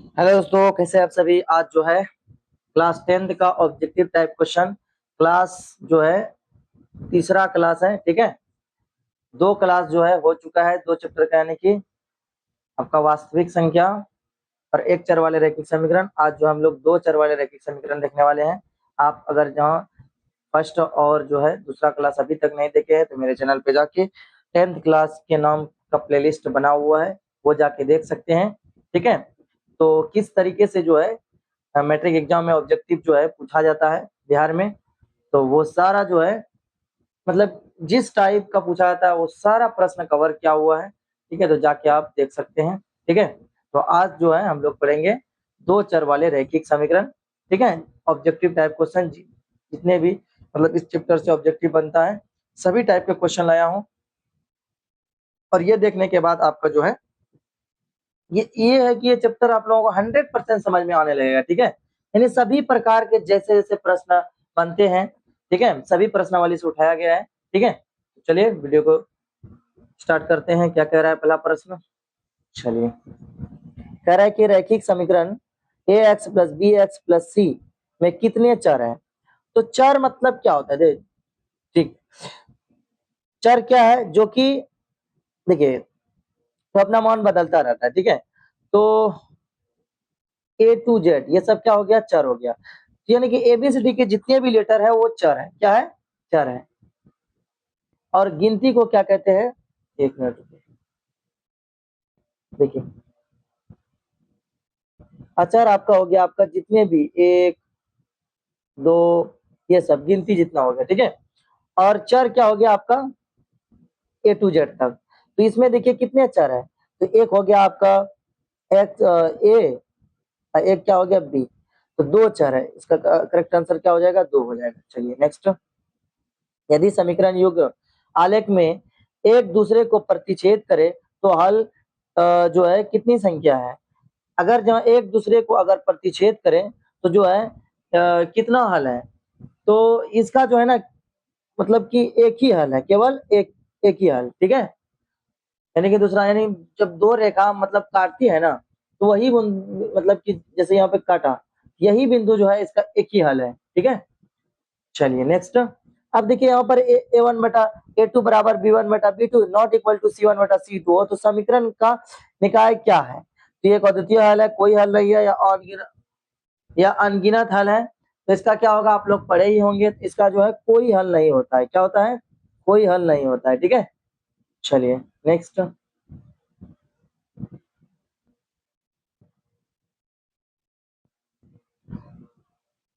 Hello दोस्तों, कैसे हैं आप सभी। आज जो है क्लास 10th का ऑब्जेक्टिव टाइप क्वेश्चन क्लास जो है तीसरा क्लास है। ठीक है, दो क्लास जो है हो चुका है, दो चैप्टर का, यानी कि आपका वास्तविक संख्या और एक चर वाले रैखिक समीकरण। आज जो हम लोग दो चर वाले रैखिक समीकरण देखने वाले हैं। आप अगर जहाँ फर्स्ट और जो है दूसरा क्लास अभी तक नहीं देखे हैं तो मेरे चैनल पे जाके 10th क्लास के नाम का प्लेलिस्ट बना हुआ है, वो जाके देख सकते हैं। ठीक है, तो किस तरीके से जो है मैट्रिक एग्जाम में ऑब्जेक्टिव जो है पूछा जाता है बिहार में, तो वो सारा जो है मतलब जिस टाइप का पूछा जाता है वो सारा प्रश्न कवर किया हुआ है। ठीक है, तो जाके आप देख सकते हैं। ठीक है, तो आज जो है हम लोग पढ़ेंगे दो चर वाले रैखिक समीकरण। ठीक है, ऑब्जेक्टिव टाइप क्वेश्चन जितने भी मतलब इस चैप्टर से ऑब्जेक्टिव बनता है सभी टाइप के क्वेश्चन लाया हूँ। और ये देखने के बाद आपका जो है ये है कि ये चैप्टर आप लोगों को 100% समझ में आने लगेगा। ठीक है, यानी सभी प्रकार के जैसे जैसे प्रश्न बनते हैं, ठीक है, सभी प्रश्नावली से उठाया गया है। ठीक है, चलिए वीडियो को स्टार्ट करते हैं। क्या कह रहा है पहला प्रश्न, चलिए कह रहा है कि रैखिक समीकरण ax plus B X plus C में कितने चर हैं। तो चर मतलब क्या होता है, ठीक, चर क्या है जो कि देखिए तो अपना मान बदलता रहता है। ठीक है, तो ए टू जेड ये सब क्या हो गया, चर हो गया। यानी कि एबीसीडी के जितने भी लेटर है वो चर है। क्या है, चर है। और गिनती को क्या कहते हैं, एक मिनट देखिए, अचर आपका हो गया आपका जितने भी एक दो ये सब गिनती जितना हो गया। ठीक है, और चर क्या हो गया आपका ए टू जेड तक। तो इसमें देखिए कितने चर है, तो एक हो गया आपका एक्स ए, एक क्या हो गया बी, तो दो चर है। इसका करेक्ट आंसर क्या हो जाएगा, दो हो जाएगा। चलिए नेक्स्ट, यदि समीकरण युग्म आलेख में एक दूसरे को प्रतिच्छेद करे तो हल जो है कितनी संख्या है। अगर जहाँ एक दूसरे को अगर प्रतिच्छेद करें तो जो है कितना हल है। तो इसका जो है ना मतलब कि एक ही हल है, केवल एक ही हल। ठीक है, यानी कि दूसरा, यानी जब दो रेखा मतलब काटती है ना तो वही मतलब कि जैसे यहाँ पे काटा, यही बिंदु जो है इसका एक ही हल है। ठीक है, चलिए नेक्स्ट। अब देखिए यहाँ पर ए वन बटा ए टू बराबर बी वन बटा B two not equal to C one बटा सी टू हो तो समीकरण का निकाय क्या है। तो ये एक अद्वितीय हल है, कोई हल नहीं है, या अनगिनत हल है। तो इसका क्या होगा, आप लोग पढ़े ही होंगे। तो इसका जो है कोई हल नहीं होता है। क्या होता है, कोई हल नहीं होता है। ठीक है, चलिए नेक्स्ट,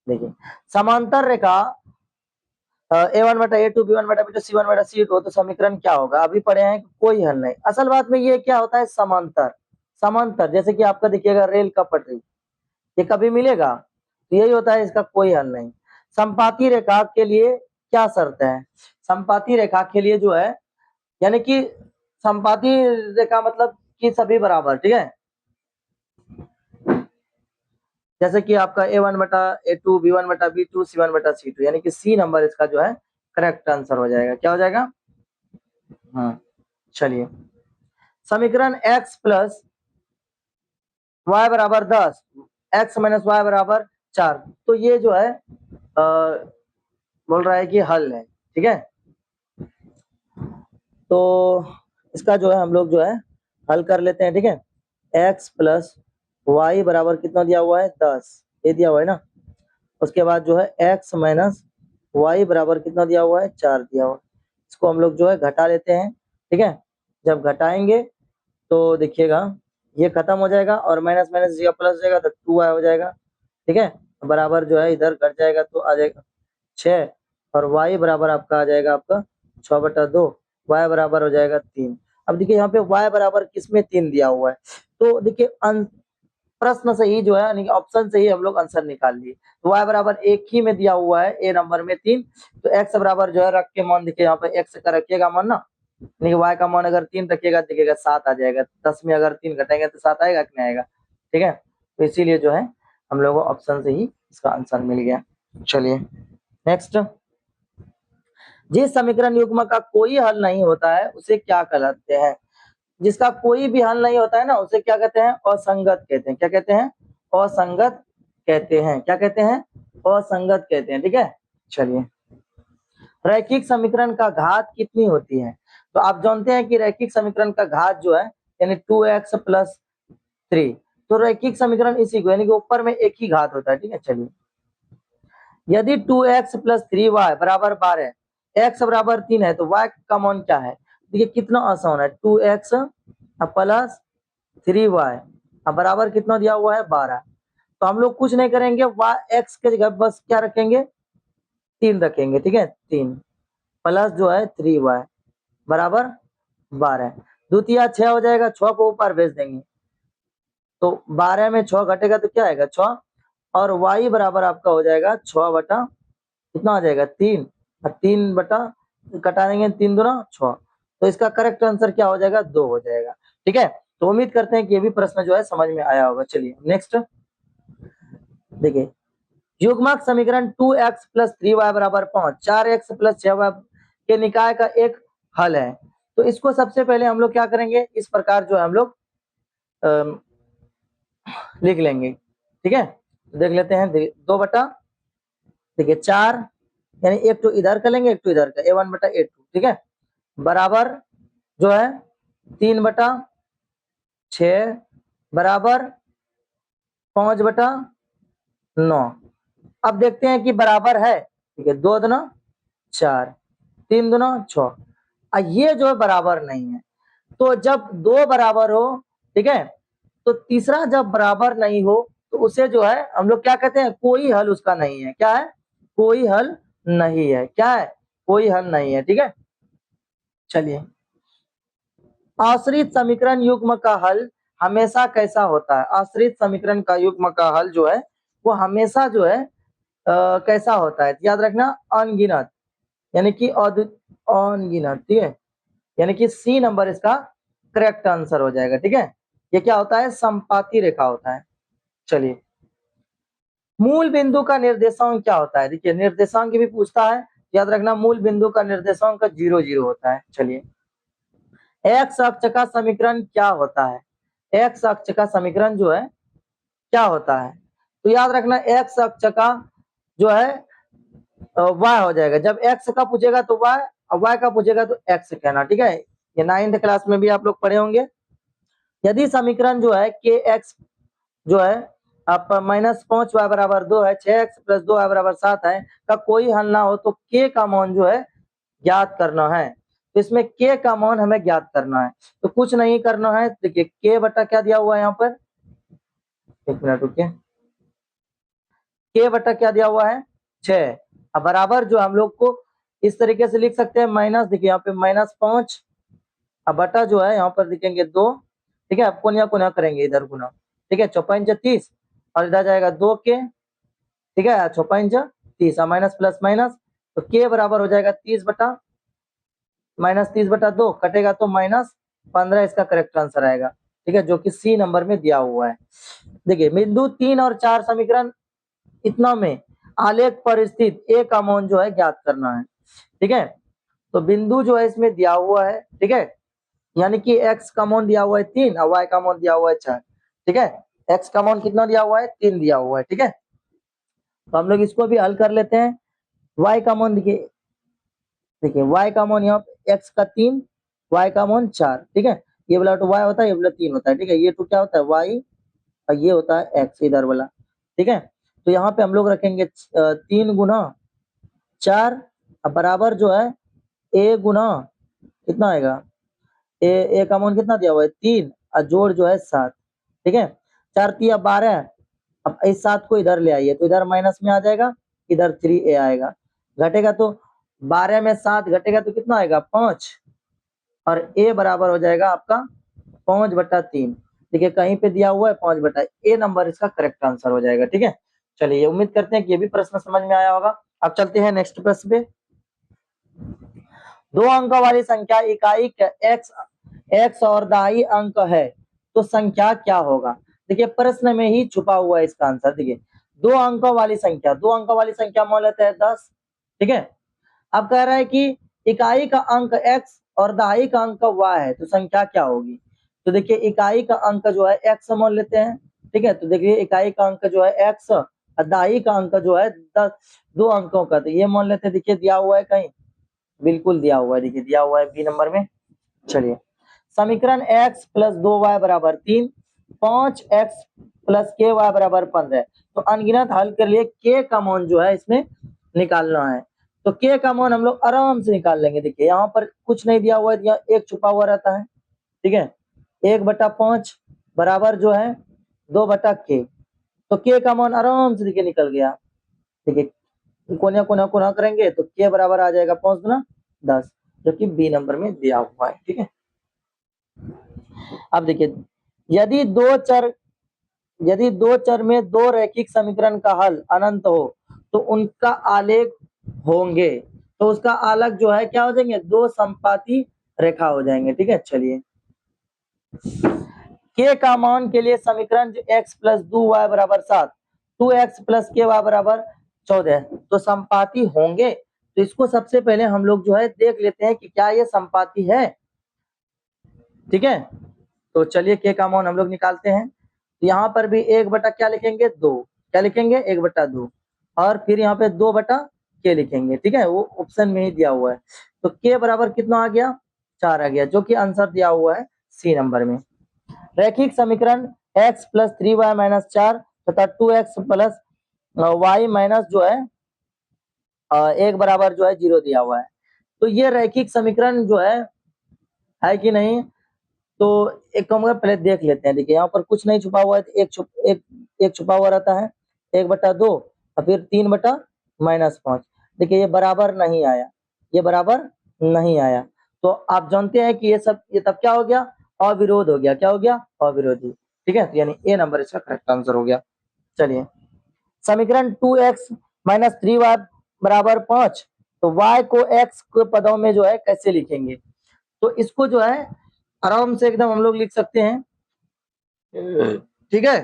देखिए समांतर रेखा ए वन बटा ए टू बी वन बटा बी टू सी वन बटा सी टू तो समीकरण क्या होगा। अभी पढ़े हैं कि कोई हल नहीं। असल बात में ये क्या होता है, समांतर। समांतर जैसे कि आपका देखिएगा रेल का पटरी, ये कभी मिलेगा, तो यही होता है, इसका कोई हल नहीं। संपाती रेखा के लिए क्या शर्त है, संपाती रेखा के लिए जो है यानी कि संपाती रेखा मतलब कि सभी बराबर। ठीक है, जैसे कि आपका ए वन बटा ए टू बी वन बटा बी टू सी वन बटा सी टू, यानी कि सी नंबर इसका जो है करेक्ट आंसर हो जाएगा। क्या हो जाएगा, हाँ। चलिए, समीकरण x प्लस वाई बराबर 10 x माइनस वाई बराबर 4, तो ये जो है बोल रहा है कि हल है। ठीक है, तो इसका जो है हम लोग जो है हल कर लेते हैं। ठीक है, x प्लस वाई बराबर कितना दिया हुआ है, 10, ये दिया हुआ है ना। उसके बाद जो है x माइनस वाई बराबर कितना दिया हुआ है, 4 दिया हुआ है। इसको हम लोग जो है घटा लेते हैं। ठीक है, जब घटाएंगे तो देखिएगा ये खत्म हो जाएगा और माइनस माइनस या प्लस जाएगा तो 2y हो जाएगा। ठीक है, बराबर जो है इधर घट जाएगा तो आ जाएगा 6, और y बराबर आपका आ जाएगा आपका 6/2, y बराबर हो जाएगा 3। अब देखिए यहाँ पे y बराबर किसमें 3 दिया हुआ है, तो देखिए प्रश्न से ही जो है यानी ऑप्शन से ही हम लोग आंसर निकाल लिए। तो y बराबर एक ही में दिया हुआ है, ए नंबर में 3, तो x बराबर जो है रख के मान, देखिए यहाँ पे x का रखिएगा मान ना, यानी y का मान अगर 3 रखिएगा देखिएगा 7 आ जाएगा। 10 में अगर 3 घटाएंगे तो 7 आएगा कि नहीं आएगा। ठीक है, तो इसीलिए जो है हम लोगों को ऑप्शन से ही इसका आंसर मिल गया। चलिए नेक्स्ट, जिस समीकरण युग्म का कोई हल नहीं होता है उसे क्या कहते हैं। जिसका कोई भी हल नहीं होता है ना उसे क्या कहते हैं, असंगत कहते हैं। क्या कहते हैं, असंगत कहते हैं। क्या कहते हैं? असंगत कहते हैं। ठीक है, चलिए रैखिक समीकरण का घात कितनी होती है? तो आप जानते हैं कि रैखिक समीकरण का घात जो है यानी 2x प्लस 3, तो रैखिक समीकरण इसी को यानी कि ऊपर में एक ही घात होता है। ठीक है, चलिए यदि 2x प्लस 3y बराबर 12, x बराबर 3 है तो y का मान क्या है? देखिए कितना आसान है, 2x प्लस 3y बराबर कितना दिया हुआ है 12। तो हम लोग कुछ नहीं करेंगे, x के जगह बस क्या रखेंगे 3 रखेंगे। ठीक है, 3 प्लस जो है 3y बराबर 12, द्वितीय 6 हो जाएगा, 6 को ऊपर भेज देंगे तो 12 में 6 घटेगा तो क्या आएगा 6, और y बराबर आपका हो जाएगा 6 बटा कितना हो जाएगा 3, और 3 बटा कटा देंगे 3 दूना 6, तो इसका करेक्ट आंसर क्या हो जाएगा 2 हो जाएगा। ठीक है, तो उम्मीद करते हैं कि ये भी प्रश्न जो है समझ में आया होगा। चलिए नेक्स्ट देखिए, युग्मक समीकरण 2x प्लस 3y बराबर 5, 4x प्लस 6y के निकाय का एक हल है। तो इसको सबसे पहले हम लोग क्या करेंगे, इस प्रकार जो है हम लोग लिख लेंगे। ठीक है, देख लेते हैं 2 बटा देखिए 4 यानी एक तो इधर कर लेंगे एक तो इधर का, a1 बटा a2। ठीक है, बराबर जो है 3 बटा 6 बराबर 5 बटा 9। अब देखते हैं कि बराबर है। ठीक है, 2 दूना 4, 3 दूना 6, ये जो है बराबर नहीं है। तो जब 2 बराबर हो, ठीक है, तो तीसरा जब बराबर नहीं हो तो उसे जो है हम लोग क्या कहते हैं, कोई हल उसका नहीं है। क्या है? कोई हल नहीं है। क्या है? कोई हल नहीं है। ठीक है, चलिए आश्रित समीकरण युग्म का हल हमेशा कैसा होता है? आश्रित समीकरण का युग्म का हल जो है वो हमेशा जो है कैसा होता है? याद रखना अनगिनत, यानी कि अनगिनत। ठीक है, यानी कि सी नंबर इसका करेक्ट आंसर हो जाएगा। ठीक है, ये क्या होता है? संपाती रेखा होता है। चलिए मूल बिंदु का निर्देशांक क्या होता है? देखिए निर्देशांक भी पूछता है, याद रखना मूल बिंदु का निर्देशांक 0 0 होता है। चलिए एक्स अक्ष का समीकरण क्या होता है? एक्स अक्ष का समीकरण जो है क्या होता है? तो याद रखना एक्स अक्ष का जो है y हो जाएगा। जब x का पूछेगा तो y, और y का पूछेगा तो x कहना। ठीक है, ये 9th क्लास में भी आप लोग पढ़े होंगे। यदि समीकरण जो है के एक्स जो है आप -5y बराबर 2 है, 6x प्लस 2y बराबर 7 है का कोई हल ना हो तो k का मान जो है ज्ञात करना है। तो इसमें k का मान हमें ज्ञात करना है, तो कुछ नहीं करना है। देखिए k बटा क्या दिया हुआ है यहाँ पर, एक मिनट रुकिए, k बटा क्या दिया हुआ है 6, अब बराबर जो हम लोग को इस तरीके से लिख सकते हैं माइनस, देखिए यहाँ पे -5 अब बटा जो है यहाँ पर लिखेंगे 2। ठीक है, अब कोनिया कोनिया करेंगे इधर गुना। ठीक है, 4 5 30 और इधर जाएगा 2 के। ठीक है, 4 5 30 माइनस प्लस माइनस, तो के बराबर हो जाएगा 30 बटा -30 बटा 2 कटेगा तो -15 इसका करेक्ट आंसर आएगा। ठीक है, जो कि सी नंबर में दिया हुआ है। देखिए बिंदु 3 और 4 समीकरण इतना में आलेख पर स्थित ए का मान जो है ज्ञात करना है। ठीक है, तो बिंदु जो है इसमें दिया हुआ है। ठीक है, यानी कि x का मान दिया हुआ है 3 और y का मान दिया हुआ है 4। ठीक है, x का मान कितना दिया हुआ है 3 दिया हुआ है। ठीक है, तो हम लोग इसको भी हल कर लेते हैं। y का मान देखिए, देखिए y का मान यहाँ पे x का 3, y का मान 4। ठीक है, ये वाला तो y होता है, ये वाला 3 होता है। ठीक है, ये तो क्या होता है y और ये होता है x इधर वाला। ठीक है, तो यहाँ पे हम लोग रखेंगे 3 गुना 4 बराबर जो है a गुना कितना आएगा, ए का मान कितना दिया हुआ है 3 और जोड़ जो है 7। ठीक है, 4 तिया 12, अब इस 7 को इधर ले आइए तो इधर माइनस में आ जाएगा, इधर 3a आएगा, घटेगा तो 12 में 7 घटेगा तो कितना आएगा 5, और a बराबर हो जाएगा आपका 5 बटा 3। देखिए कहीं पे दिया हुआ है 5 बटा, ए नंबर इसका करेक्ट आंसर हो जाएगा। ठीक है, चलिए उम्मीद करते हैं कि ये भी प्रश्न समझ में आया होगा। अब चलते हैं नेक्स्ट प्रश्न पे। 2 अंकों वाली संख्या इकाई x और दाई अंक है तो संख्या क्या होगा? देखिए प्रश्न में ही छुपा हुआ है इसका आंसर। देखिए 2 अंकों वाली संख्या, 2 अंकों वाली संख्या मान लेते हैं 10। ठीक है, अब कह रहा है कि इकाई का अंक x और दहाई का अंक y है तो संख्या क्या होगी? तो देखिए इकाई का अंक जो है x मान लेते हैं। ठीक है। तो देखिए इकाई का अंक जो है x और दहाई का अंक जो है 2 अंकों का, तो ये मान लेते हैं, देखिए दिया हुआ है कहीं, बिल्कुल दिया हुआ है, देखिए दिया हुआ है बी नंबर में। चलिए समीकरण x प्लस 2y बराबर 3, 5x प्लस के वाई बराबर 15। तो अनगिनत हल के लिए k का मान जो है इसमें निकालना है। तो k का मान हम लोग आराम से निकाल लेंगे। देखिए यहाँ पर कुछ नहीं दिया हुआ है, यहाँ एक छुपा हुआ रहता है, ठीक है। 1/5 बराबर जो है 2/k, तो k का मान आराम से देखिए निकल गया। देखिए कोना कोना कोना करेंगे तो k बराबर आ जाएगा 5 गुना 10, जो कि बी नंबर में दिया हुआ है, ठीक है। अब देखिए यदि दो चर में दो रैखिक समीकरण का हल अनंत हो तो उनका आलेख होंगे, तो उसका आलेख जो है क्या हो जाएंगे, दो समपाती रेखा हो जाएंगे, ठीक है। चलिए k का मान के लिए समीकरण जो x प्लस 2y बराबर 7, 2x प्लस के वाई बराबर 14, तो समपाती होंगे। तो इसको सबसे पहले हम लोग जो है देख लेते हैं कि क्या ये समपाती है, ठीक है। तो चलिए k का मान हम लोग निकालते हैं। यहाँ पर भी 1 क्या लिखेंगे, 2, क्या लिखेंगे 1/2, और फिर यहाँ पे 2/k लिखेंगे, ठीक है। वो ऑप्शन में ही दिया हुआ है। तो k बराबर कितना आ गया, 4 आ गया, जो कि आंसर दिया हुआ है सी नंबर में। रैखिक समीकरण x प्लस 3y माइनस 4 तथा 2x प्लस y माइनस जो है 1 बराबर जो है 0 दिया हुआ है। तो ये रैखिक समीकरण जो है कि नहीं, तो एक काम पहले देख लेते हैं। देखिए यहाँ पर कुछ नहीं छुपा हुआ है, तो एक छुपा हुआ रहता है, 1/2 और फिर 3/-5। देखिए ये बराबर नहीं आया, ये बराबर नहीं आया, तो आप जानते हैं कि ये तब क्या हो गया, अविरोध हो गया। क्या हो गया, अविरोधी, ठीक है। तो यानी ए नंबर इसका करेक्ट आंसर हो गया। चलिए समीकरण 2x माइनस 3y बराबर 5, तो y को x के पदों में जो है कैसे लिखेंगे, तो इसको जो है आराम से एकदम हम लोग लिख सकते हैं, ठीक है।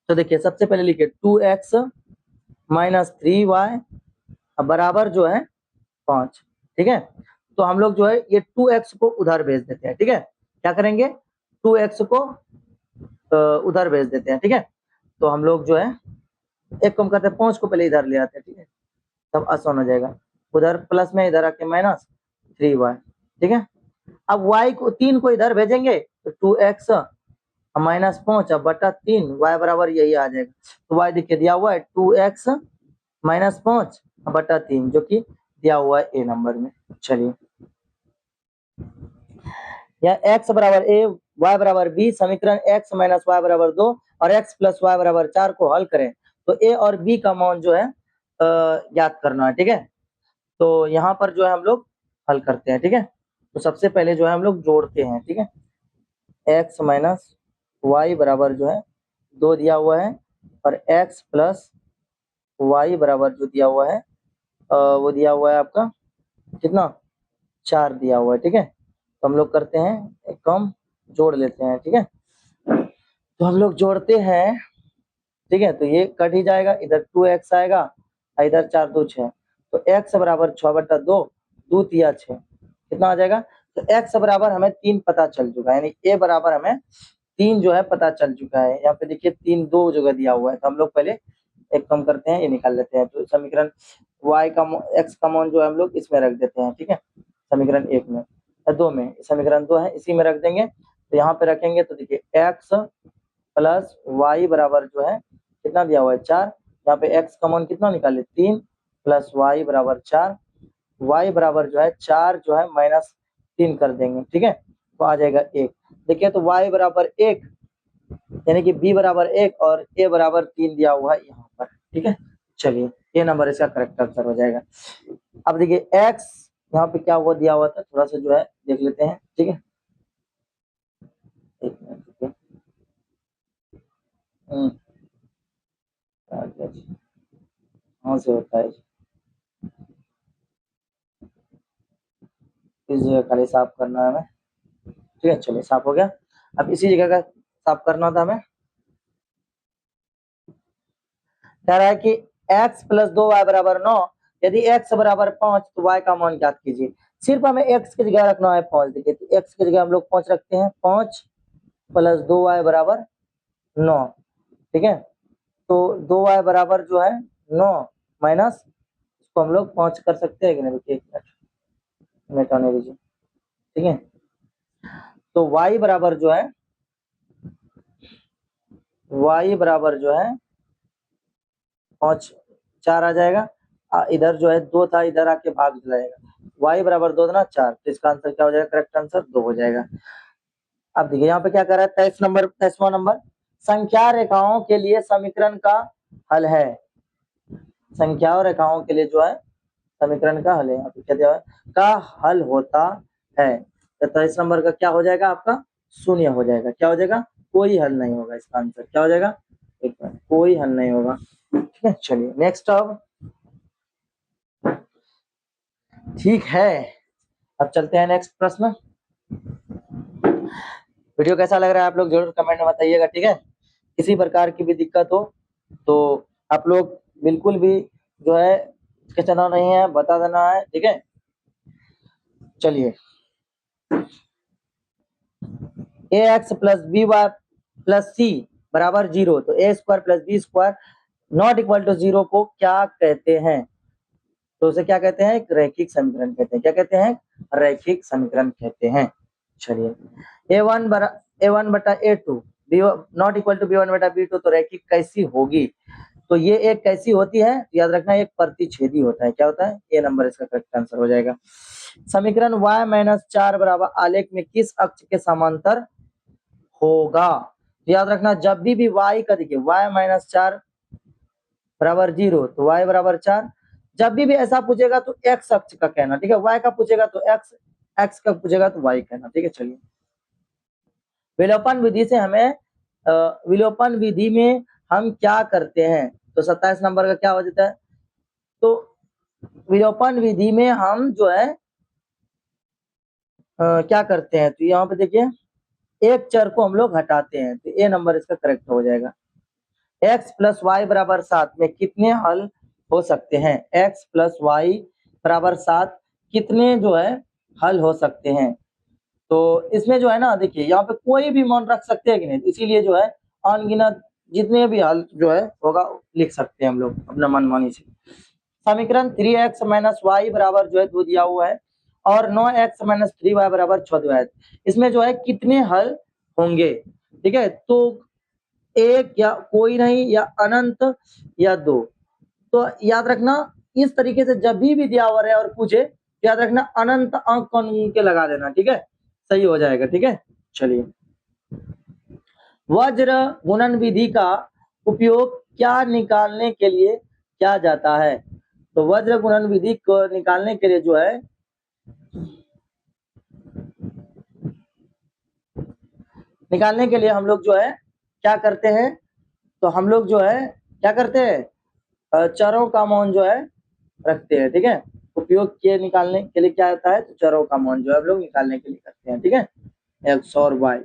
तो देखिए सबसे पहले लिखिए 2x माइनस 3y बराबर जो है 5, ठीक है। तो हम लोग जो है ये 2x को उधर भेज देते हैं, ठीक है। क्या करेंगे, 2x को उधर भेज देते हैं, ठीक है। तो हम लोग जो है एक कम करते हैं, 5 को पहले इधर ले आते हैं, ठीक है, तब आसान हो जाएगा। उधर प्लस में, इधर आके माइनस 3y, ठीक है। अब y को 3 को इधर भेजेंगे तो 2x माइनस 5/3 y बराबर यही आ जाएगा। तो y देखिए दिया हुआ है 2x माइनस 5/3, जो कि दिया हुआ है ए नंबर में। चलिए या x बराबर a y बराबर b, समीकरण x माइनस y बराबर 2 और x प्लस y बराबर 4 को हल करें तो a और b का मान जो है ज्ञात करना है, ठीक है। तो यहाँ पर जो है हम लोग हल करते हैं, ठीक है। तो सबसे पहले जो है हम लोग जोड़ते हैं, ठीक है। x माइनस y बराबर जो है 2 दिया हुआ है और x प्लस y बराबर जो दिया हुआ है वो दिया हुआ है आपका कितना, 4 दिया हुआ है, ठीक है। तो हम लोग करते हैं एक कम, जोड़ लेते हैं, ठीक है। तो हम लोग जोड़ते हैं, ठीक है। तो ये कट ही जाएगा, इधर 2x आएगा और इधर 4 2 6, तो x बराबर 6/2, 2 तिया 6, कितना आ जाएगा। तो x बराबर हमें 3 पता चल चुका है, यानी a बराबर हमें 3 जो है पता चल चुका है। यहाँ पे देखिए 3 2 जगह दिया हुआ है, तो हम लोग पहले एक कम करते हैं, ये निकाल लेते हैं। तो समीकरण x का मान जो है हम लोग इसमें रख देते हैं, ठीक है, समीकरण 1 में, 2 में, समीकरण 2 है इसी में रख देंगे। तो यहाँ पे रखेंगे तो देखिए x प्लस y बराबर जो है कितना दिया हुआ है 4, यहाँ पे x का मान कितना निकाले 3 प्लस y बराबर 4, y बराबर जो है 4 जो है माइनस 3 कर देंगे, ठीक है, तो आ जाएगा 1। देखिए तो y बराबर 1 यानी कि b बराबर 1 और a बराबर 3 दिया हुआ है यहाँ पर, ठीक है। चलिए ये नंबर इसका करेक्ट आंसर हो जाएगा। अब देखिए x यहाँ पे क्या हुआ दिया हुआ था, थोड़ा सा जो है देख लेते हैं, ठीक है। एक मिनट, ठीक है। कहाँ से होता है, इस जगह खाली साफ करना है हमें, ठीक है। चलिए साफ हो गया। अब इसी जगह का साफ करना था हमें। कह रहा है कि x प्लस 2y बराबर 9, यदि x बराबर 5 तो y का मान ज्ञात कीजिए। सिर्फ हमें x की जगह रखना है 5, देखिए तो x की जगह हम लोग 5 रखते हैं, 5 प्लस 2y बराबर 9, ठीक है। तो 2y बराबर जो है 9 माइनस, इसको हम लोग 5 कर सकते हैं कि नहीं? रुकिए 1 मिनट आने दीजिए, ठीक है। तो y बराबर जो है 5 4 आ जाएगा। इधर जो है 2 था, इधर आके भाग जाएगा। y बराबर 2 ना 4, तो इसका आंसर क्या हो जाएगा? करेक्ट आंसर 2 हो जाएगा। अब देखिए यहाँ पे क्या कर रहा है, 23वां नंबर, संख्या रेखाओं के लिए समीकरण का हल है। संख्या और रेखाओं के लिए जो है समीकरण का हल है, यहाँ पे क्या दिया है? का हल होता है। तो 23 नंबर का क्या हो जाएगा आपका? शून्य हो जाएगा। क्या हो जाएगा? कोई हल नहीं होगा। इसका आंसर क्या हो जाएगा? एक मिनट, कोई हल नहीं होगा। ठीक है, चलिए नेक्स्ट। अब ठीक है, अब चलते हैं नेक्स्ट प्रश्न। वीडियो कैसा लग रहा है आप लोग जरूर कमेंट में बताइएगा, ठीक है। किसी प्रकार की भी दिक्कत हो तो आप लोग बिल्कुल भी जो है हिचकिचाना नहीं है, बता देना है, ठीक है। चलिए, ax plus B Y plus C बराबर 0, तो A square plus B square not equal to 0 को क्या कहते हैं? तो उसे क्या कहते हैं? एक रैखिक समीकरण कहते हैं। क्या कहते हैं? रैखिक समीकरण कहते हैं। चलिए, a1 बटा a2 not equal to b1 बटा b2, तो रैखिक कैसी होगी? तो ये एक कैसी होती है? याद रखना, एक प्रतिच्छेदी होता है। क्या होता है? ए नंबर इसका करेक्ट आंसर हो जाएगा। समीकरण y-4 बराबर आलेख में किस अक्ष के समांतर होगा? याद रखना, जब भी y का देखिए y-4 बराबर 0, तो y बराबर 4। जब भी ऐसा पूछेगा तो x अक्ष का कहना, ठीक है। y का पूछेगा तो x का पूछेगा तो y कहना, ठीक है। चलिए, विलोपन विधि से हमें विलोपन विधि में हम क्या करते हैं? तो 27 नंबर का क्या हो जाता है? तो विलोपन विधि में हम जो है क्या करते हैं? तो यहाँ पे देखिए, एक चर को हम लोग हटाते हैं, तो ए नंबर इसका करेक्ट हो जाएगा। x प्लस वाई बराबर 7 में कितने हल हो सकते हैं? x प्लस वाई बराबर 7 कितने जो है हल हो सकते हैं? तो इसमें जो है ना, देखिए यहाँ पे कोई भी मान रख सकते हैं कि नहीं, इसीलिए जो है अनगिनत जितने भी हल जो है होगा लिख सकते हैं हम लोग अपना मनमानी से। समीकरण 3x माइनस वाई बराबर जो है 2 दिया हुआ है और 9x माइनस 3y बराबर 6 दिया है। इसमें जो है कितने हल होंगे? ठीक है, तो एक या कोई नहीं, या अनंत, या 2। तो याद रखना, इस तरीके से जब भी दिया हुआ है और पूछे, याद रखना अनंत अंक कानून के लगा देना, ठीक है, सही हो जाएगा। ठीक है, चलिए, वज्र गुणन विधि का उपयोग क्या निकालने के लिए किया जाता है? तो वज्र गुणन विधि को निकालने के लिए जो है हम लोग जो है क्या करते हैं? तो हम लोग जो है क्या करते हैं? चरों का मान जो है रखते हैं, ठीक है। उपयोग के निकालने के लिए क्या आता है? तो चरों का मान जो है हम लोग निकालने के लिए करते हैं, ठीक है। x और y,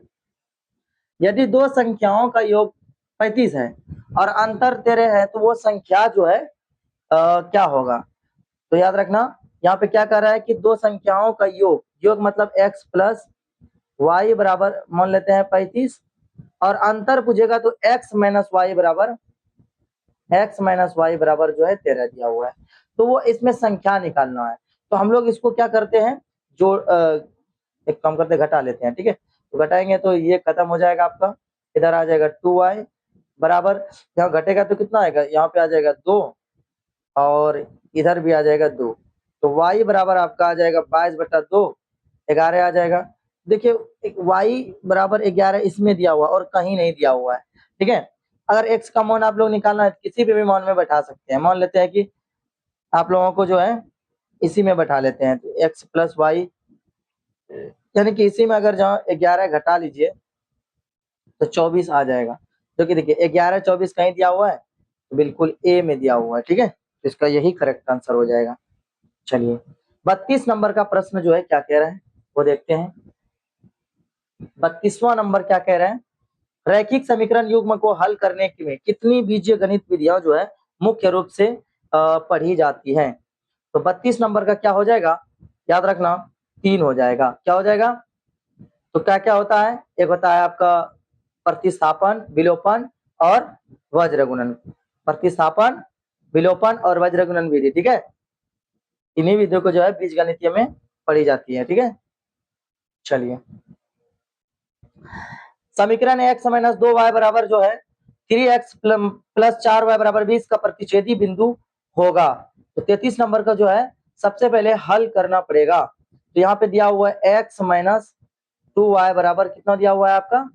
यदि दो संख्याओं का योग 35 है और अंतर 13 है, तो वो संख्या जो है क्या होगा? तो याद रखना, यहाँ पे क्या कर रहा है कि दो संख्याओं का योग मतलब x प्लस वाई बराबर मान लेते हैं 35, और अंतर पूछेगा तो x माइनस वाई बराबर जो है 13 दिया हुआ है। तो वो इसमें संख्या निकालना है। तो हम लोग इसको क्या करते हैं, जो एक काम करते घटा लेते हैं, ठीक है। तो घटाएंगे तो ये खत्म हो जाएगा आपका, इधर आ जाएगा 2y बराबर, यहाँ घटेगा तो कितना आएगा? यहाँ पे आ जाएगा 2 और इधर भी आ जाएगा 2, तो y बराबर आपका आ जाएगा 22/2, 11 आ जाएगा। देखिए, एक y बराबर 11 इसमें दिया हुआ और कहीं नहीं दिया हुआ है, ठीक है। अगर x का मान आप लोग निकालना है किसी भी मान में बैठा सकते हैं। मान लेते हैं कि आप लोगों को जो है इसी में बैठा लेते हैं, तो x प्लस वाई, यानी कि इसी में अगर जहाँ 11 घटा लीजिए तो 24 आ जाएगा। जो कि देखिए 11 24 कहीं दिया हुआ है, तो बिल्कुल ए में दिया हुआ है, ठीक है। तो इसका यही करेक्ट आंसर हो जाएगा। चलिए, 32 नंबर का प्रश्न जो है क्या कह रहा है वो देखते हैं। 32वां नंबर क्या कह रहा है? रैखिक समीकरण युग्म को हल करने में कितनी बीजीय गणित विधियां जो है मुख्य रूप से पढ़ी जाती हैं? तो 32 नंबर का क्या हो जाएगा? याद रखना 3 हो जाएगा। क्या हो जाएगा? तो क्या क्या होता है? एक होता है आपका प्रतिस्थापन, विलोपन और वज्र गुणन, प्रतिस्थापन, विलोपन और वज्र गुणन विधि, ठीक है। इन्हीं विधियों को जो है बीजगणितीय में पढ़ी जाती है, ठीक है। चलिए, समीकरण x माइनस 2y बराबर जो है 3x प्लस 4y बराबर 20 का प्रतिच्छेदी बिंदु होगा। तो 33 नंबर का जो है सबसे पहले हल करना पड़ेगा। तो यहाँ पे दिया हुआ है x माइनस 2y बराबर कितना दिया हुआ है आपका,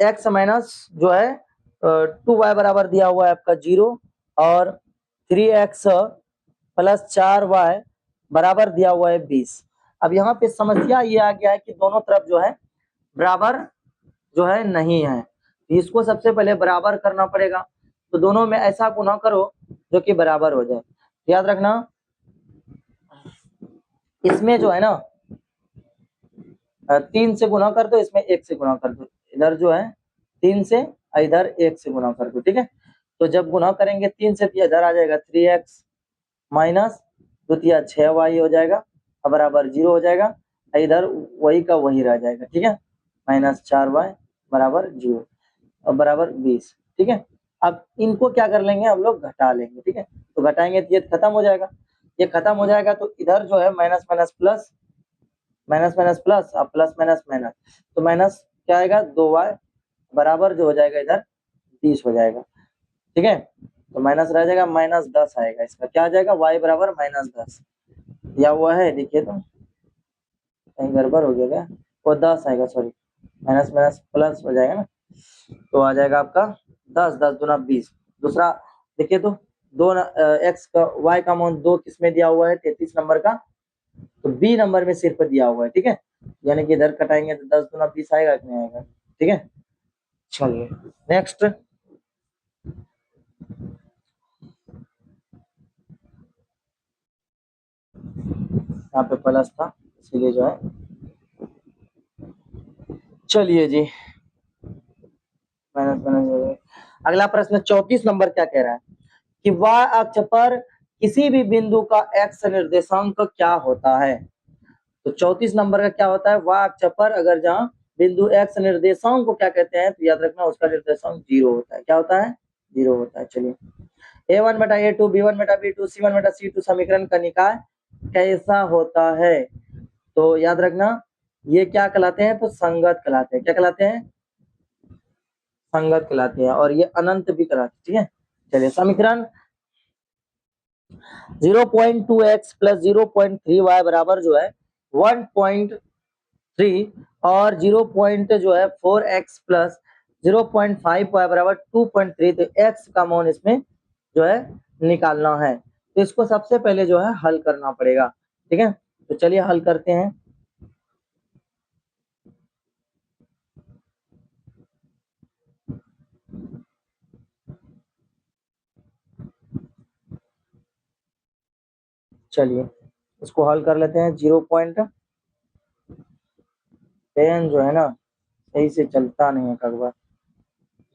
x माइनस जो है 2y बराबर दिया हुआ है आपका 0 और 3x प्लस 4y बराबर दिया हुआ है 20। अब यहाँ पे समस्या ये आ गया है कि दोनों तरफ जो है बराबर जो है नहीं है, इसको सबसे पहले बराबर करना पड़ेगा। तो दोनों में ऐसा गुना करो जो कि बराबर हो जाए। याद रखना इसमें जो है ना 3 से गुना कर दो, इसमें 1 से गुना कर दो, इधर जो है 3 से इधर 1 से गुना कर दो, ठीक है। तो जब गुना करेंगे 3 से तो इधर आ जाएगा 3x माइनस 2 तिया 6y हो जाएगा और बराबर 0 हो जाएगा, इधर वही का वही रह जाएगा, ठीक है। माइनस 4y बराबर 0 और बराबर 20, ठीक है। अब इनको क्या कर लेंगे हम लोग, घटा लेंगे, ठीक है। तो घटाएंगे तो ये खत्म हो जाएगा, ये खत्म हो जाएगा तो इधर जो है minus minus plus, minus minus plus और प्लस माइनस माइनस, तो माइनस क्या आएगा 2y बराबर जो हो जाएगा इधर 20 हो जाएगा, ठीक है। तो माइनस रह जाएगा माइनस 10 आएगा, इसका क्या आ जाएगा y बराबर माइनस 10 दिया हुआ है, देखिए तो कहीं गड़बड़ हो गया क्या, वो 10 आएगा, सॉरी माइनस माइनस प्लस हो जाएगा ना, तो आ जाएगा आपका 10, 10 दूना 20। दूसरा देखिए तो दो एक्स का वाई का मान 2 किसमें दिया हुआ है 33 नंबर का, तो बी नंबर में सिर्फ दिया हुआ है, ठीक है। यानी कि इधर कटाएंगे तो 10 दूना 20 आएगा कि नहीं आएगा, ठीक है। चलिए नेक्स्ट, यहाँ पे प्लस था इसीलिए जो है, चलिए जी माइनस माइनस। अगला प्रश्न 34 नंबर क्या कह रहा है कि y अक्ष पर किसी भी बिंदु का x निर्देशांक क्या होता है। तो 34 नंबर का क्या होता है, y अक्ष पर अगर जहां बिंदु x निर्देशांक को क्या कहते हैं, तो याद रखना उसका निर्देशांक 0 होता है। क्या होता है, 0 होता है। चलिए a1 बटा a2 b1 बटा b2 c1 बटा c2 समीकरण का निकाय कैसा होता है। तो याद रखना ये क्या कहलाते हैं, तो संगत कहलाते हैं। क्या कहलाते हैं, संगत कहलाते हैं, और ये अनंत भी कहलाते हैं, ठीक है। चलिए समीकरण 0.2x प्लस 0.3y बराबर जो है 1.3 और 0. जो है 4x प्लस 0.5y बराबर 2.3, तो x का मान इसमें जो है निकालना है। तो इसको सबसे पहले जो है हल करना पड़ेगा, ठीक है। तो चलिए हल करते हैं। चलिए इसको हल कर लेते हैं। 0.10 जो है ना सही से चलता नहीं है कई बार,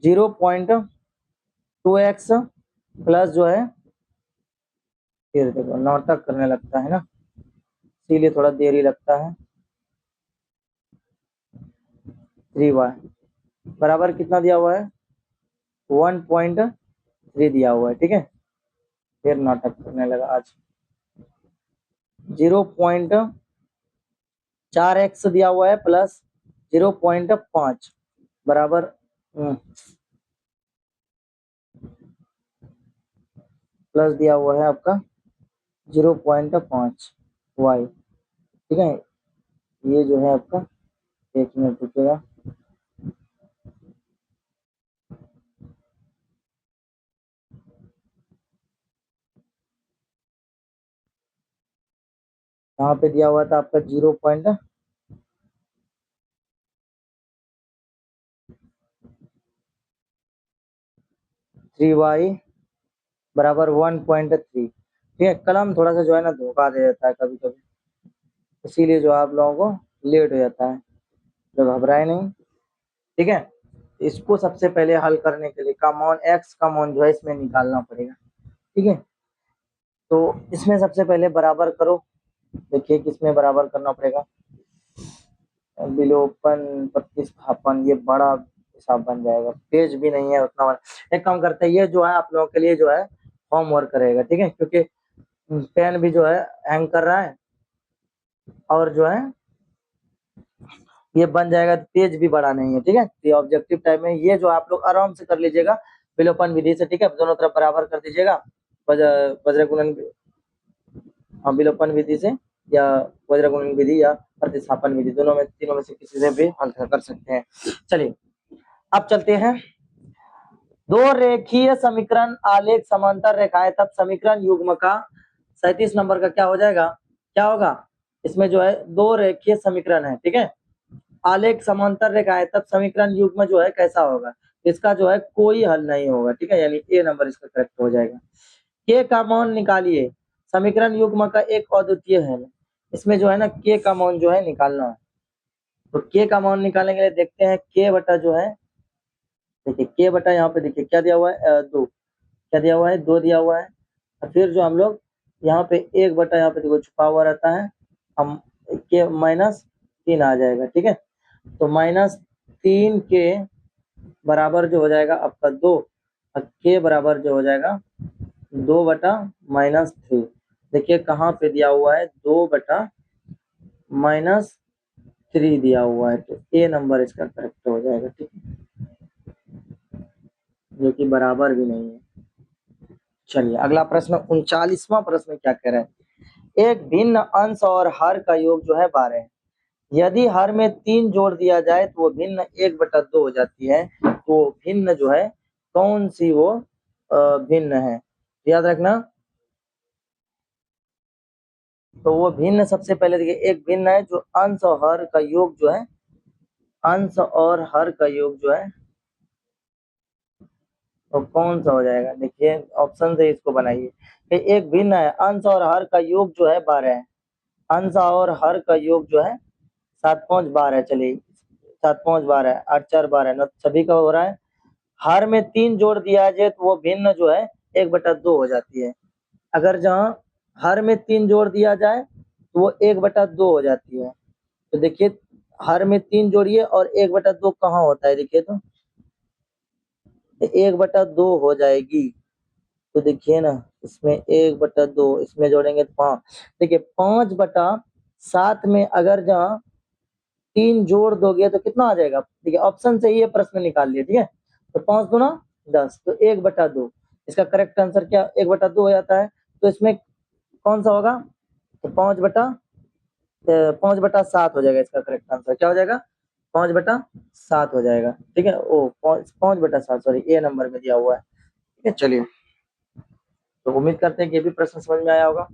0.2x प्लस जो है, फिर देखो नाटक करने लगता है ना, इसीलिए थोड़ा देरी लगता है, 3y बराबर कितना दिया हुआ है 1.3 दिया हुआ है, ठीक है। फिर नाटक करने लगा आज। 0.4x दिया हुआ है प्लस 0.5 बराबर प्लस दिया हुआ है आपका 0.5 y, ठीक है। ये जो है आपका, एक मिनट रुकेगा, यहाँ पे दिया हुआ था आपका 0.3y बराबर 1.3, ठीक है। कलम थोड़ा सा जो है ना धोखा दे देता है कभी कभी, इसीलिए जो आप लोगों को लेट हो जाता है, तो घबराए नहीं, ठीक है। इसको सबसे पहले हल करने के लिए कॉमन x का मान जो है इसमें निकालना पड़ेगा, ठीक है। तो इसमें सबसे पहले बराबर करो, देखिए किसमें बराबर करना पड़ेगा, विलोपन प्रतिस्थापन, ये बड़ा हिसाब बन जाएगा, पेज भी नहीं है उतना बड़ा। एक काम करते हैं, ये जो है आप लोगों के लिए जो है होमवर्क रहेगा, ठीक है, क्योंकि पेन भी जो है हैंग कर रहा है और जो है ये बन जाएगा, तो पेज भी बड़ा नहीं है, ठीक है। ये ऑब्जेक्टिव टाइप में ये जो आप लोग आराम से कर लीजिएगा विलोपन विधि से, ठीक है, दोनों तरफ बराबर कर दीजिएगा वज्र गुणन विलोपन विधि से या वज्र गुणन विधि या प्रतिस्थापन विधि, दोनों में तीनों में से किसी से भी हल कर सकते हैं। चलिए अब चलते हैं, दो रेखीय समीकरण आलेख समांतर रेखाएं, तब समीकरण युग्म का 37 नंबर का क्या हो जाएगा, क्या होगा, इसमें जो है दो रेखीय समीकरण है, ठीक है, आलेख समांतर रेखाएं, तब समीकरण युग्म जो है कैसा होगा, इसका जो है कोई हल नहीं होगा, ठीक है, यानी ए नंबर इसका करेक्ट हो जाएगा। के का मान निकालिए, समीकरण युग्म का एक अद्वितीय है, इसमें जो है ना के का मान जो है निकालना है, तो के का मान निकालने के लिए देखते हैं के बटा जो है, देखिए के बटा यहाँ पे देखिए क्या दिया हुआ है, 2, क्या दिया हुआ है, 2 दिया हुआ है, और फिर जो हम लोग यहाँ पे 1 बटा यहाँ पे देखो छुपा हुआ रहता है, हम के -3 आ जाएगा, ठीक है, तो -3 के बराबर जो हो जाएगा आपका 2, और के बराबर जो हो जाएगा 2 बटा -3, देखिए कहाँ पे दिया हुआ है, 2 बटा -3 दिया हुआ है, तो ए नंबर इसका करेक्ट हो जाएगा, ठीक है, जो कि बराबर भी नहीं है। चलिए अगला प्रश्न 39वां प्रश्न क्या कह रहे हैं, एक भिन्न अंश और हर का योग जो है 12 है, यदि हर में 3 जोड़ दिया जाए तो वो भिन्न 1/2 हो जाती है, तो भिन्न जो है कौन सी वो भिन्न है, याद रखना। तो वो भिन्न सबसे पहले देखिए, एक भिन्न है जो अंश और हर का योग जो है, अंश और हर का योग जो है तो कौन सा हो जाएगा, देखिए ऑप्शन से इसको बनाइए कि एक भिन्न है, अंश और हर का योग जो है 12 है, अंश और हर का योग जो है 7 5 12, चलिए 7 5 12, 8 4 12, न सभी का हो रहा है, हर में 3 जोड़ दिया जाए तो वो भिन्न जो है 1/2 हो जाती है, अगर जहाँ हर में 3 जोड़ दिया जाए तो वो 1/2 हो जाती है, तो देखिए हर में 3 जोड़िए और 1/2 कहाँ होता है, देखिए तो 1/2 हो जाएगी, तो देखिए ना इसमें 1/2 इसमें जोड़ेंगे तो 5, देखिए 5/7 में अगर जहाँ 3 जोड़ दोगे तो कितना आ जाएगा, देखिए ऑप्शन से ही ये प्रश्न निकाल लिया, ठीक है, तो 5 दूना 10, तो 1/2, इसका करेक्ट आंसर क्या 1/2 हो जाता है, तो इसमें कौन सा होगा, तो 5/7 हो जाएगा, इसका करेक्ट आंसर क्या हो जाएगा, 5/7 हो जाएगा, ठीक है, ओ 5/7 सॉरी, ए नंबर में दिया हुआ है, ठीक है। चलिए तो उम्मीद करते हैं कि ये भी प्रश्न समझ में आया होगा।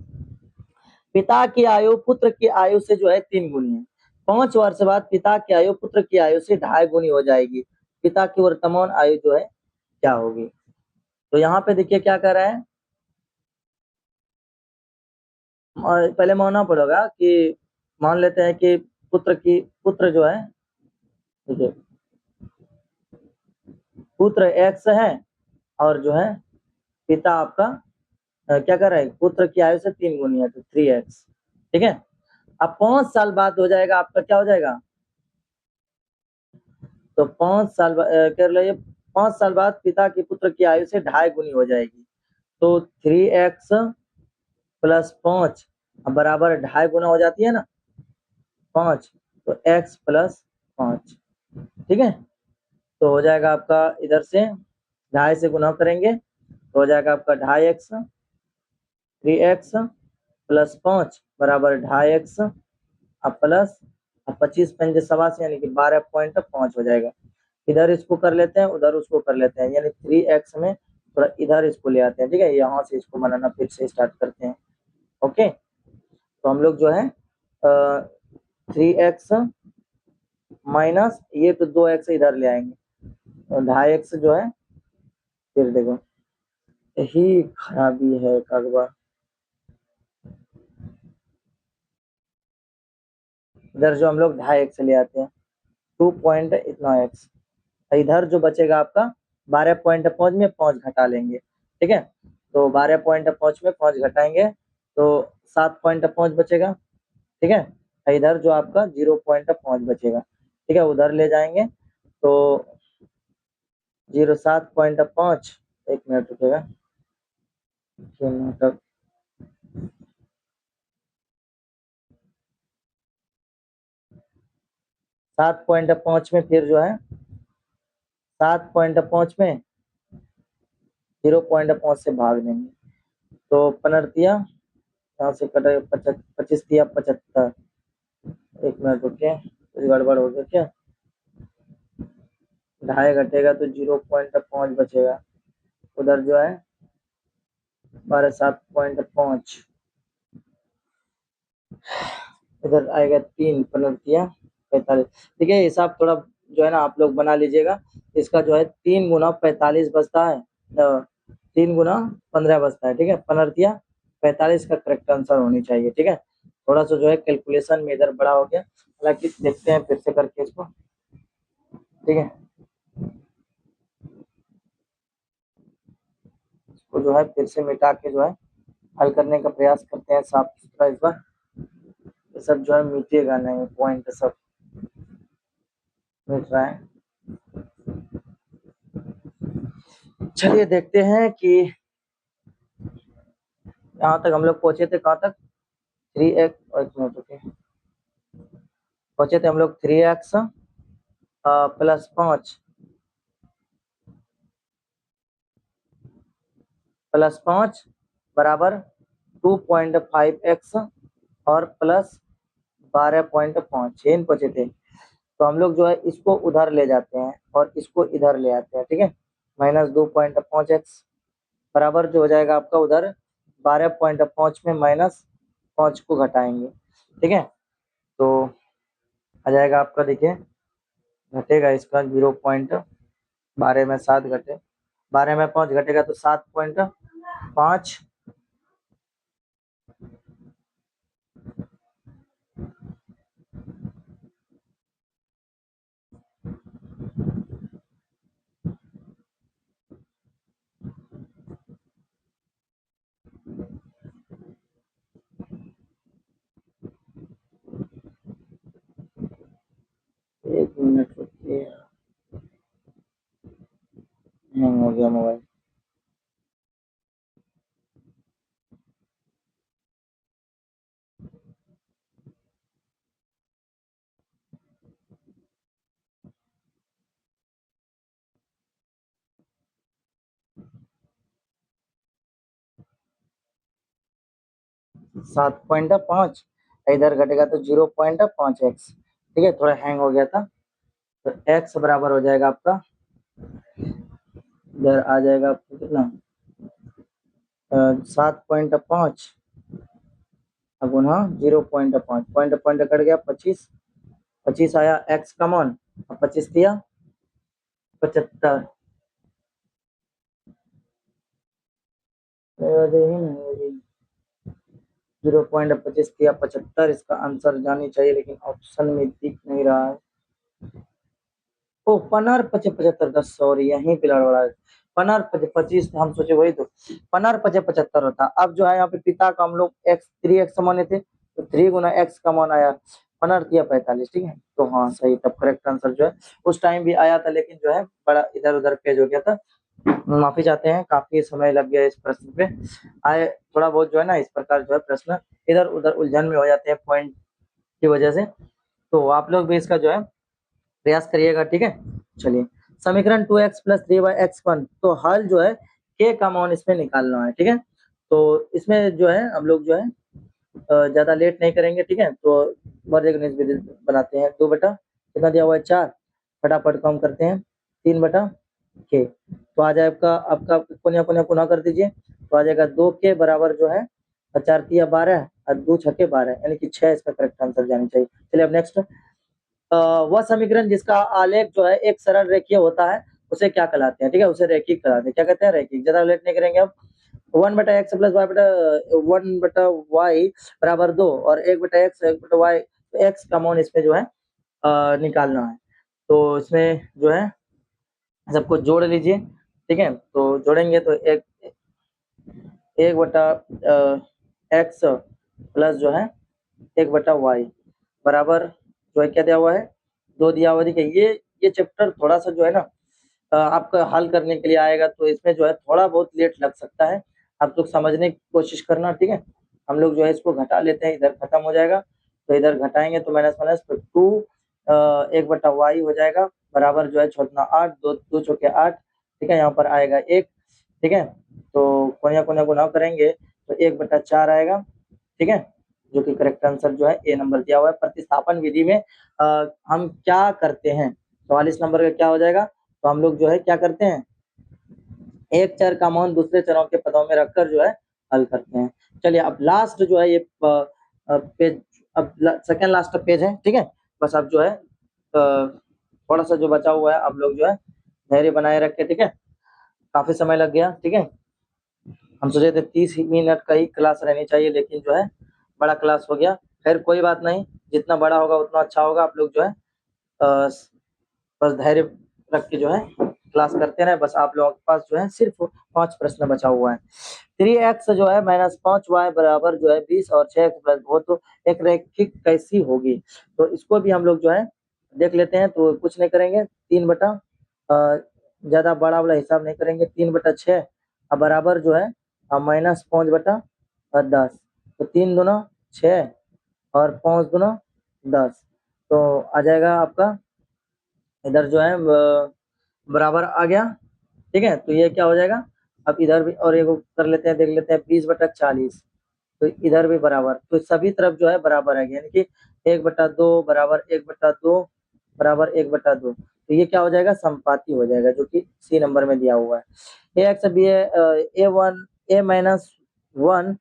पिता की आयु पुत्र की आयु से जो है 3 गुनी है, 5 वर्ष बाद पिता की आयु पुत्र की आयु से 2.5 गुनी हो जाएगी, पिता की वर्तमान आयु जो है क्या होगी, तो यहाँ पे देखिए क्या कह रहा है, पहले मानना पड़ेगा कि मान लेते हैं कि पुत्र जो है, देखिए पुत्र x है और जो है पिता आपका क्या कर रहा है, पुत्र की आयु से 3 गुनी है, तो 3x, ठीक है, अब 5 साल बाद हो जाएगा आपका क्या हो जाएगा, तो 5 साल कर लीजिए, 5 साल बाद पिता की पुत्र की आयु से 2.5 गुनी हो जाएगी, तो 3x + 5 बराबर 2.5 गुना हो जाती है ना 5, तो x + 5, ठीक है, तो हो जाएगा आपका इधर से 2.5 से गुना करेंगे तो हो जाएगा आपका 2.5x, 3x + 5 बराबर 2.5x, अब प्लस 25 पंजे 87 यानी कि 12.5 हो जाएगा, इधर इसको कर लेते हैं उधर उसको कर लेते हैं, यानी 3x में थोड़ा इधर इसको ले आते हैं, ठीक है, यहाँ से इसको बनाना फिर से स्टार्ट करते हैं, ओके, तो हम लोग जो है 3x माइनस ये तो 2x इधर ले आएंगे, तो 2.5x जो है, फिर देखो यही खराबी है कागवा, इधर जो हम लोग 2.5x ले आते हैं 2 पॉइंट इतना x, इधर जो बचेगा आपका 12.5 में 5 घटा लेंगे, ठीक है, तो 12.5 में 5 घटाएंगे तो 7.5 बचेगा, ठीक है, इधर जो आपका 0.5 बचेगा, ठीक है, उधर ले जाएंगे तो 07.5, एक मिनट रुकेगा, 7.5 में फिर जो है 7.5 में 0.5 से भाग देंगे, तो पनरतिया यहाँ से कटे 25 तिया 75, एक मिनट रुके, कुछ गड़बड़ हो गया क्या, ढाई घटेगा तो 0.5 बचेगा, उधर जो है 7.5, इधर आएगा 3 पनरतिया 45। ठीक है, हिसाब थोड़ा जो है ना आप लोग बना लीजिएगा, इसका जो है 3 गुना 45 बचता है, 3 गुना 15 बचता है। ठीक है, पनरतिया 45 का करेक्ट आंसर होनी चाहिए। ठीक है, थोड़ा सा जो है कैलकुलेशन में इधर बड़ा हो गया, हालांकि देखते हैं फिर से करके इसको। ठीक है, इसको जो है फिर से मिटा के जो है हल करने का प्रयास करते हैं साफ सुथरा इस बार, ये सब जो है मिटेगा नहीं, पॉइंट सब मिट रहा है। चलिए देखते हैं कि यहाँ तक हम लोग पहुंचे थे, कहाँ तक 3x, पहुंचे थे हम लोग 3x प्लस 5 प्लस 5 बराबर 2.5x और प्लस 12.5 इन पहुंचे थे। तो हम लोग जो है इसको उधर ले जाते हैं और इसको इधर ले आते हैं। ठीक है, माइनस 2.5x बराबर जो हो जाएगा आपका उधर 12.5 में माइनस 5 को घटाएंगे। ठीक है, तो आ जाएगा आपका, देखिए घटेगा इसका 0.12 में 7 घटे, 12 में 5 घटेगा तो 7.5, एक मिनट रुकिए, हैंग हो गया मोबाइल। सात पॉइंट 5 इधर घटेगा तो 0.5x। ठीक है, थोड़ा हैंग हो गया था, तो x बराबर हो जाएगा आपका, इधर आ जाएगा आपको कितना 7.5 गुना 0.5, पॉइंट पॉइंट कट गया 25, 25 आया x कमॉन, 25 दिया 75, 0.25 दिया 75, इसका आंसर जानी चाहिए लेकिन ऑप्शन में दिख नहीं रहा है। ओ पनर 75 10, सॉरी यहीं पे लड़बड़ा है, पनर 25 हम सोचे वही तो, पनर 75 होता। अब जो है यहाँ पे पिता का हम लोग x 3x माने थे, तो 3 गुना x का मान आया, पनर दिया 45। ठीक है, तो हाँ सही, तब करेक्ट आंसर जो है उस टाइम भी आया था, लेकिन जो है बड़ा इधर उधर पेज हो गया था, माफी चाहते हैं, काफी समय लग गया इस प्रश्न पे, आए थोड़ा बहुत जो है ना इस प्रकार जो है प्रश्न इधर उधर उलझन में हो जाते हैं पॉइंट की वजह से, तो आप लोग भी इसका जो है प्रयास करिएगा। ठीक है, चलिए समीकरण 2x प्लस 3y(x1), तो हल जो है k का मान इसमें निकालना है। ठीक है, तो इसमें जो है हम लोग जो है ज्यादा लेट नहीं करेंगे। ठीक है, तो वर्गगणित विधि बनाते हैं, 2 बटा कितना दिया हुआ है 4, फटाफट कम करते हैं 3 बटा k, तो आ जाए आपका आपका पुनः पुनः पुनः कर दीजिए, तो आ जाएगा 2k बराबर जो है 4 तिया 12 और 2 छके 12, यानी कि 6 इसका करेक्ट आंसर जानी चाहिए। चलिए अब नेक्स्ट, वह समीकरण जिसका आलेख जो है एक सरल रेखीय होता है उसे क्या कहलाते हैं। ठीक है, उसे रैखिक कहलाते हैं, क्या कहते हैं रैखिक, ज्यादा लेट नहीं करेंगे अब। 1/x प्लस वाई बटा 1/y बराबर 2 और 1/x 1/y, x का मान इसमें जो है निकालना है, तो इसमें जो है सबको जोड़ लीजिए। ठीक है, तो जोड़ेंगे तो 1/x प्लस जो है 1/y बराबर जो है क्या दिया हुआ है 2 दिया हुआ। देखिए ये चैप्टर थोड़ा सा जो है ना आपका हल करने के लिए आएगा तो इसमें जो है थोड़ा बहुत लेट लग सकता है, आप लोग समझने की कोशिश करना, ठीक है। हम लोग जो है इसको घटा लेते हैं, इधर खत्म हो जाएगा, तो इधर घटाएंगे तो माइनस माइनस तो 2 1/y हो जाएगा, बराबर जो है 8 2 चौके 8, ठीक है। यहाँ पर आएगा 1, ठीक है। तो कोना कोना गुणा करेंगे तो 1/4 आएगा, ठीक है, जो कि करेक्ट आंसर जो है ए नंबर दिया हुआ है। प्रतिस्थापन विधि में हम क्या करते हैं, 44 नंबर का क्या हो जाएगा, तो हम लोग जो है क्या करते हैं, एक चर का मान दूसरे चरों के पदों में रखकर जो है हल करते हैं। चलिए अब लास्ट जो है ये पेज, अब सेकंड लास्ट पेज है, ठीक है। बस अब जो है थोड़ा सा जो बचा हुआ है आप लोग जो है धैर्य बनाए रखे, ठीक है। काफी समय लग गया, ठीक है। हम सोचे थे 30 मिनट का ही क्लास रहनी चाहिए, लेकिन जो है बड़ा क्लास हो गया। खैर कोई बात नहीं, जितना बड़ा होगा उतना अच्छा होगा। आप लोग जो है बस धैर्य रख के जो है क्लास करते रहे। बस आप लोगों के पास जो है सिर्फ 5 प्रश्न बचा हुआ है। 3x जो है -5y बराबर जो है 20 और 6x प्लस वो तो एक रैखिक कैसी होगी, तो इसको भी हम लोग जो है देख लेते हैं। तो कुछ नहीं करेंगे, 3 बटा ज्यादा बड़ा वाला हिसाब नहीं करेंगे, 3/6 और बराबर जो है -5/10, तो 3 दूना 6 और 5 दूना 10, तो आ जाएगा आपका इधर जो है बराबर आ गया, ठीक है। तो ये क्या हो जाएगा, अब इधर भी और एक कर लेते हैं, देख लेते हैं 20/40, तो इधर भी बराबर, तो सभी तरफ जो है बराबर है, यानी कि 1/2 बराबर 1/2 बराबर 1/2, तो ये क्या हो जाएगा, संपाती हो जाएगा, जो कि सी नंबर में दिया हुआ है। X B A minus 1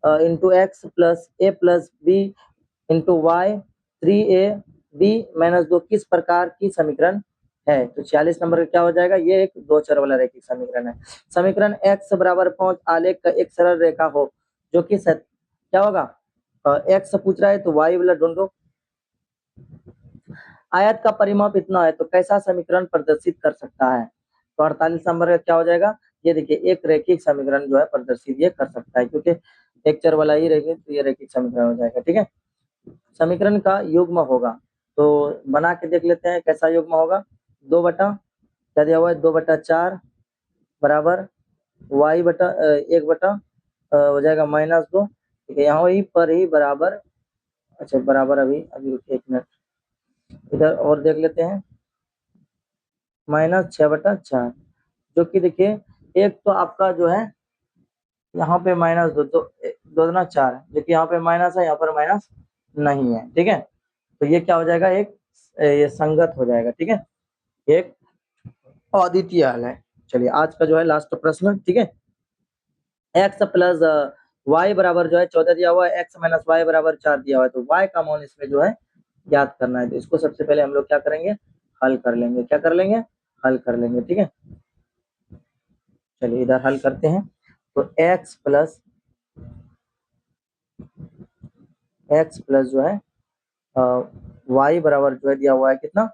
into X plus A plus B into Y 3ab -2 किस प्रकार की समीकरण है, तो 46 नंबर का क्या हो जाएगा, ये एक दो चर वाला रैखिक समीकरण है। समीकरण x बराबर 5 आलेख का एक सरल रेखा हो जो कि क्या होगा, x पूछ रहा है तो y वाला ढूंढो। आयत का परिमाप इतना है तो कैसा समीकरण प्रदर्शित कर सकता है, तो 48 नंबर का क्या हो जाएगा, ये देखिए एक रैखिक समीकरण जो है प्रदर्शित ये कर सकता है, क्योंकि एक चर वाला ही रहेगा तो ये रैखिक समीकरण हो जाएगा, ठीक है। समीकरण का युग्म होगा, तो बना के देख लेते हैं कैसा युग्म होगा। 2 बटा क्या दिया हुआ है, 2/4 बराबर y बटा 1 बटा हो जाएगा -2, ठीक है। यहाँ वही पर ही बराबर, अच्छा बराबर अभी अभी रुकिए 1 मिनट, इधर और देख लेते हैं -6/4, जो कि देखिए एक तो आपका जो है यहाँ पे -2 तो 2 दूना 4, जो कि यहाँ पे माइनस है, यहाँ पर माइनस नहीं है, ठीक है। तो ये क्या हो जाएगा, एक ये संगत हो जाएगा, ठीक है, एक अद्वितीय हल है। चलिए आज का जो है लास्ट प्रश्न, ठीक है। x प्लस y बराबर जो है 14 दिया हुआ है, x माइनस y बराबर 4 दिया हुआ है, तो y का मान इसमें जो है ज्ञात करना है। तो इसको सबसे पहले हम लोग क्या करेंगे, हल कर लेंगे, क्या कर लेंगे, हल कर लेंगे, ठीक है। चलिए इधर हल करते हैं, तो x प्लस जो है y बराबर जो है दिया हुआ है कितना,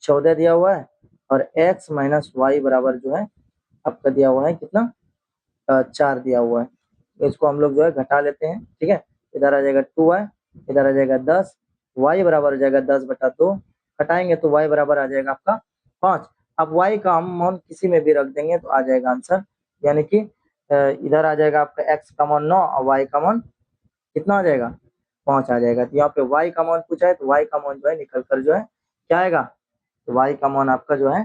14 दिया हुआ है, और x माइनस y बराबर जो है आपका दिया हुआ है कितना, 4 दिया हुआ है। तो इसको हम लोग जो है घटा लेते हैं, ठीक है। इधर आ जाएगा 2y, इधर आ जाएगा 10, y बराबर हो जाएगा 10/2, घटाएंगे तो y बराबर आ जाएगा आपका 5। अब y का हम मान किसी में भी रख देंगे तो आ जाएगा आंसर, यानी कि इधर आ जाएगा आपका x का मान 9 और y का मान कितना आ जाएगा, 5 आ जाएगा। तो यहाँ पे y का मान पूछा है तो y का मान जो है निकल कर जो है क्या आएगा, तो y का मान आपका जो है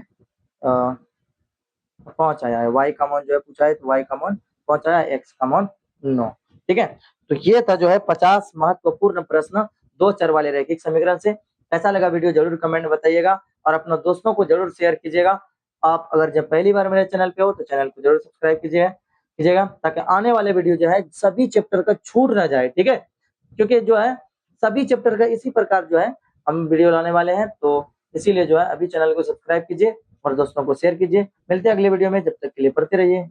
5 आया है, y का मान जो है पूछा है तो y का मान 5 आया, x का मान 9, ठीक है। तो ये था जो है 50 महत्वपूर्ण प्रश्न दो चर वाले रैखिक समीकरण से। कैसा लगा वीडियो जरूर कमेंट में बताइएगा और अपने दोस्तों को जरूर शेयर कीजिएगा। आप अगर जब पहली बार मेरे चैनल पे हो तो चैनल को जरूर सब्सक्राइब कीजिएगा ताकि आने वाले वीडियो जो है सभी चैप्टर का छूट ना जाए, ठीक है। क्योंकि जो है सभी चैप्टर का इसी प्रकार जो है हम वीडियो लाने वाले हैं, तो इसीलिए जो है अभी चैनल को सब्सक्राइब कीजिए और दोस्तों को शेयर कीजिए। मिलते हैं अगले वीडियो में, जब तक के लिए पढ़ते रहिए।